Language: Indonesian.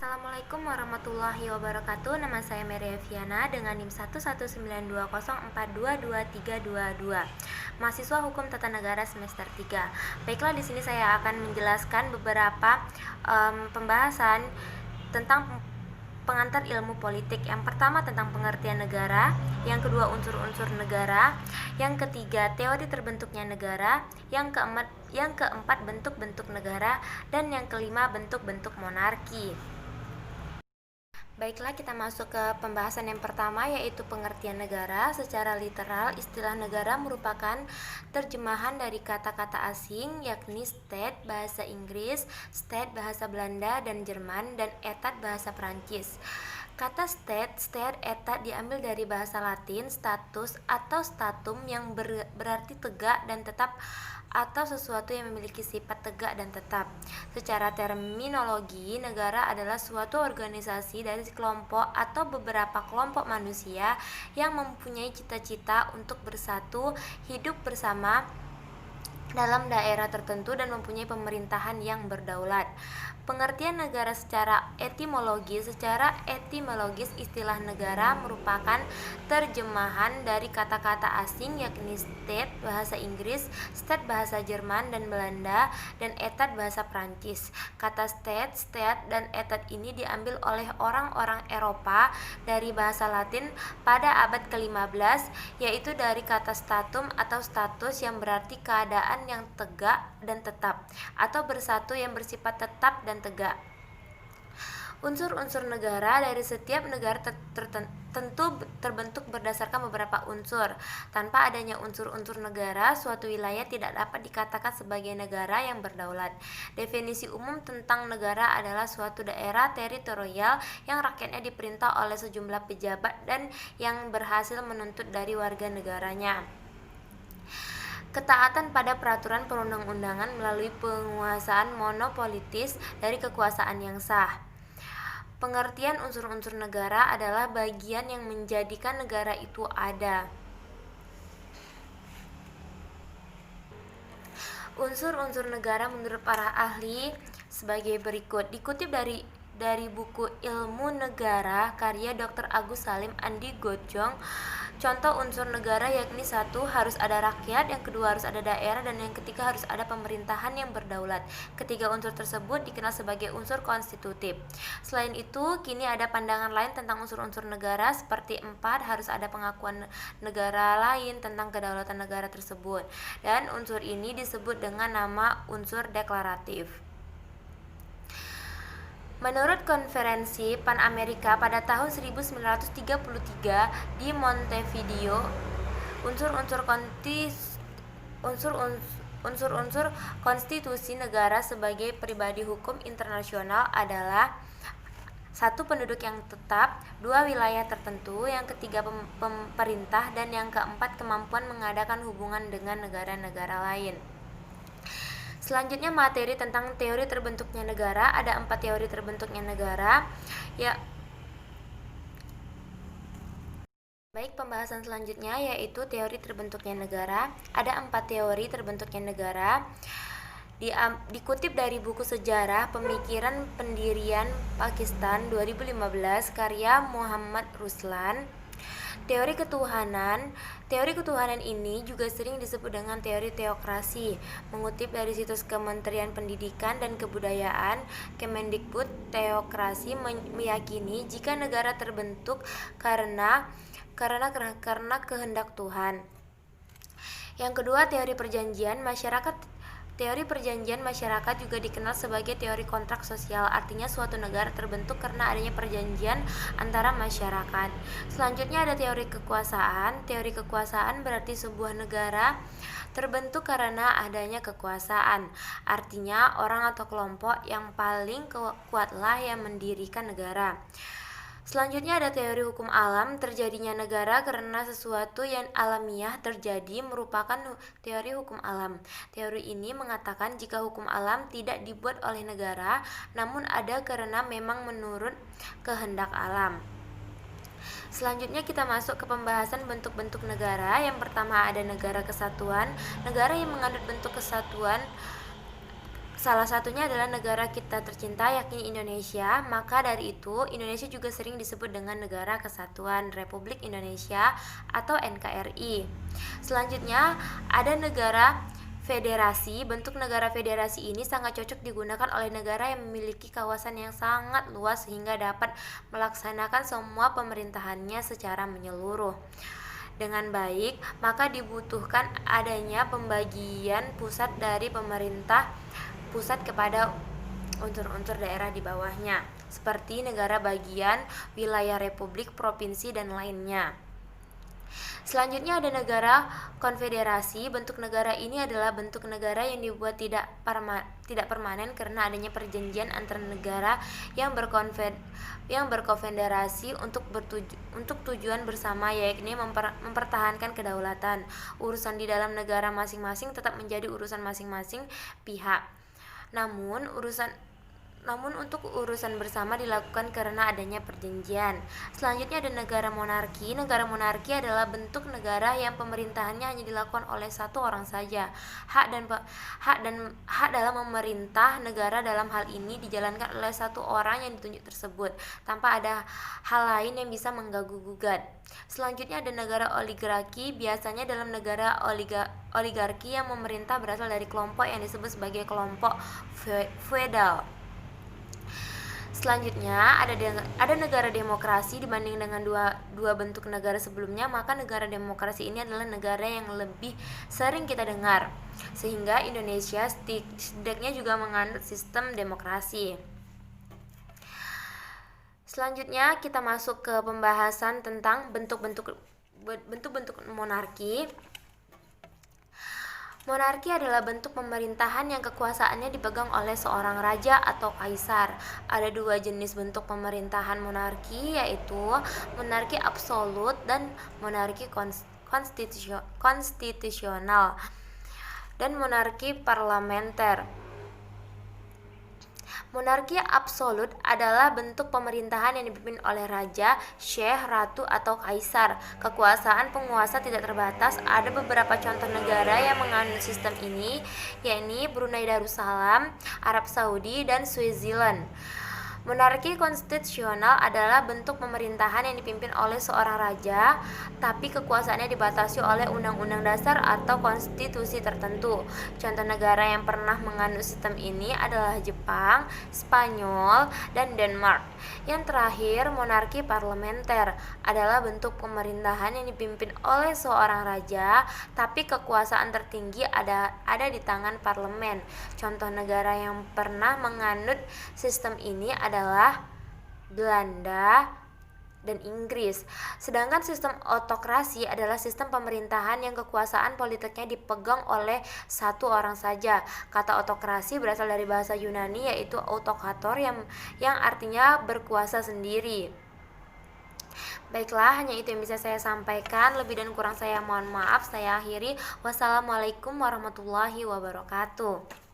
Assalamualaikum warahmatullahi wabarakatuh. Nama saya Mary Eviana dengan NIM 11920422322. Mahasiswa Hukum Tata Negara semester 3. Baiklah, di sini saya akan menjelaskan beberapa pembahasan tentang pengantar ilmu politik. Yang pertama tentang pengertian negara, yang kedua unsur-unsur negara, yang ketiga teori terbentuknya negara, yang keempat bentuk-bentuk negara, dan yang kelima bentuk-bentuk monarki. Baiklah, kita masuk ke pembahasan yang pertama, yaitu pengertian negara. Secara literal, istilah negara merupakan terjemahan dari kata-kata asing, yakni state bahasa Inggris, state bahasa Belanda dan Jerman, dan etat bahasa Prancis. Kata state, etat diambil dari bahasa Latin status atau statum yang berarti tegak dan tetap atau sesuatu yang memiliki sifat tegak dan tetap. Secara terminologi, negara adalah suatu organisasi dari kelompok atau beberapa kelompok manusia yang mempunyai cita-cita untuk bersatu, hidup bersama dalam daerah tertentu dan mempunyai pemerintahan yang berdaulat. Pengertian negara secara etimologis istilah negara merupakan terjemahan dari kata-kata asing, yakni state bahasa Inggris, state bahasa Jerman dan Belanda, dan etat bahasa Prancis. Kata state, dan etat ini diambil oleh orang-orang Eropa dari bahasa Latin pada abad ke-15, yaitu dari kata statum atau status yang berarti keadaan yang tegak dan tetap, atau bersatu yang bersifat tetap dan tegak. Unsur-unsur negara dari setiap negara tentu terbentuk berdasarkan beberapa unsur. Tanpa adanya unsur-unsur negara, suatu wilayah tidak dapat dikatakan sebagai negara yang berdaulat. Definisi umum tentang negara adalah suatu daerah teritorial yang rakyatnya diperintah oleh sejumlah pejabat dan yang berhasil menuntut dari warga negaranya ketaatan pada peraturan perundang-undangan melalui penguasaan monopolitis dari kekuasaan yang sah. Pengertian unsur-unsur negara adalah bagian yang menjadikan negara itu ada. Unsur-unsur negara menurut para ahli sebagai berikut. Dikutip dari buku Ilmu Negara karya Dr. Agus Salim Andi Gojong, contoh unsur negara yakni satu, harus ada rakyat, yang kedua harus ada daerah, dan yang ketiga harus ada pemerintahan yang berdaulat. Ketiga unsur tersebut dikenal sebagai unsur konstitutif. Selain itu, kini ada pandangan lain tentang unsur-unsur negara, seperti 4, harus ada pengakuan negara lain tentang kedaulatan negara tersebut. Dan unsur ini disebut dengan nama unsur deklaratif. Menurut Konferensi Pan-Amerika pada tahun 1933 di Montevideo, unsur-unsur konstitusi negara sebagai pribadi hukum internasional adalah: 1. Penduduk yang tetap, 2. Wilayah tertentu, yang ketiga pemerintah, dan yang keempat kemampuan mengadakan hubungan dengan negara-negara lain. Selanjutnya, materi tentang teori terbentuknya negara. Ada 4 teori terbentuknya negara. Baik, pembahasan selanjutnya yaitu teori terbentuknya negara. Ada 4 teori terbentuknya negara. Dikutip dari buku Sejarah Pemikiran Pendirian Pakistan 2015 karya Muhammad Ruslan. Teori ketuhanan ini juga sering disebut dengan teori teokrasi. Mengutip dari situs Kementerian Pendidikan dan Kebudayaan Kemendikbud, teokrasi meyakini jika negara terbentuk karena kehendak Tuhan. Yang kedua, teori perjanjian masyarakat. Teori perjanjian masyarakat juga dikenal sebagai teori kontrak sosial, artinya suatu negara terbentuk karena adanya perjanjian antara masyarakat. Selanjutnya ada teori kekuasaan. Teori kekuasaan berarti sebuah negara terbentuk karena adanya kekuasaan, artinya orang atau kelompok yang paling kuatlah yang mendirikan negara. Selanjutnya ada teori hukum alam. Terjadinya negara karena sesuatu yang alamiah terjadi merupakan teori hukum alam. Teori ini mengatakan jika hukum alam tidak dibuat oleh negara, namun ada karena memang menurut kehendak alam. Selanjutnya kita masuk ke pembahasan bentuk-bentuk negara. Yang pertama ada negara kesatuan. Negara yang mengandung bentuk kesatuan Salah satunya adalah negara kita tercinta yakni Indonesia. Maka dari itu, Indonesia juga sering disebut dengan Negara Kesatuan Republik Indonesia atau NKRI. Selanjutnya, ada negara federasi. Bentuk negara federasi ini sangat cocok digunakan oleh negara yang memiliki kawasan yang sangat luas sehingga dapat melaksanakan semua pemerintahannya secara menyeluruh dengan baik, maka dibutuhkan adanya pembagian pusat dari pemerintah pusat kepada unsur-unsur daerah di bawahnya, seperti negara bagian, wilayah republik, provinsi, dan lainnya. Selanjutnya ada negara konfederasi. Bentuk negara ini adalah bentuk negara yang dibuat tidak permanen karena adanya perjanjian antara negara yang berkonfederasi untuk tujuan bersama, yakni mempertahankan kedaulatan. Urusan di dalam negara masing-masing tetap menjadi urusan masing-masing pihak. Namun untuk urusan bersama dilakukan karena adanya perjanjian. Selanjutnya ada negara monarki. Negara monarki adalah bentuk negara yang pemerintahannya hanya dilakukan oleh satu orang saja. Hak dalam memerintah negara dalam hal ini dijalankan oleh satu orang yang ditunjuk tersebut, tanpa ada hal lain yang bisa mengganggu-gugat. Selanjutnya ada negara oligarki. Biasanya dalam negara oligarki yang memerintah berasal dari kelompok yang disebut sebagai kelompok feodal. Selanjutnya ada negara demokrasi. Dibanding dengan dua bentuk negara sebelumnya, maka negara demokrasi ini adalah negara yang lebih sering kita dengar, sehingga Indonesia setidaknya juga menganut sistem demokrasi. Selanjutnya kita masuk ke pembahasan tentang bentuk-bentuk monarki. Monarki adalah bentuk pemerintahan yang kekuasaannya dipegang oleh seorang raja atau kaisar. Ada dua jenis bentuk pemerintahan monarki, yaitu monarki absolut dan monarki konstitusional dan monarki parlementer. Monarki absolut adalah bentuk pemerintahan yang dipimpin oleh raja, syekh, ratu, atau kaisar. Kekuasaan penguasa tidak terbatas. Ada beberapa contoh negara yang menganut sistem ini, yakni Brunei Darussalam, Arab Saudi, dan Switzerland. Monarki konstitusional adalah bentuk pemerintahan yang dipimpin oleh seorang raja, tapi kekuasaannya dibatasi oleh undang-undang dasar atau konstitusi tertentu. Contoh negara yang pernah menganut sistem ini adalah Jepang, Spanyol, dan Denmark. Yang terakhir, monarki parlementer adalah bentuk pemerintahan yang dipimpin oleh seorang raja, tapi kekuasaan tertinggi ada di tangan parlemen. Contoh negara yang pernah menganut sistem ini adalah Belanda dan Inggris. Sedangkan sistem otokrasi adalah sistem pemerintahan yang kekuasaan politiknya dipegang oleh satu orang saja. Kata otokrasi berasal dari bahasa Yunani, yaitu autokrator yang artinya berkuasa sendiri. Baiklah, hanya itu yang bisa saya sampaikan. Lebih dan kurang saya mohon maaf. Saya akhiri. Wassalamualaikum warahmatullahi wabarakatuh.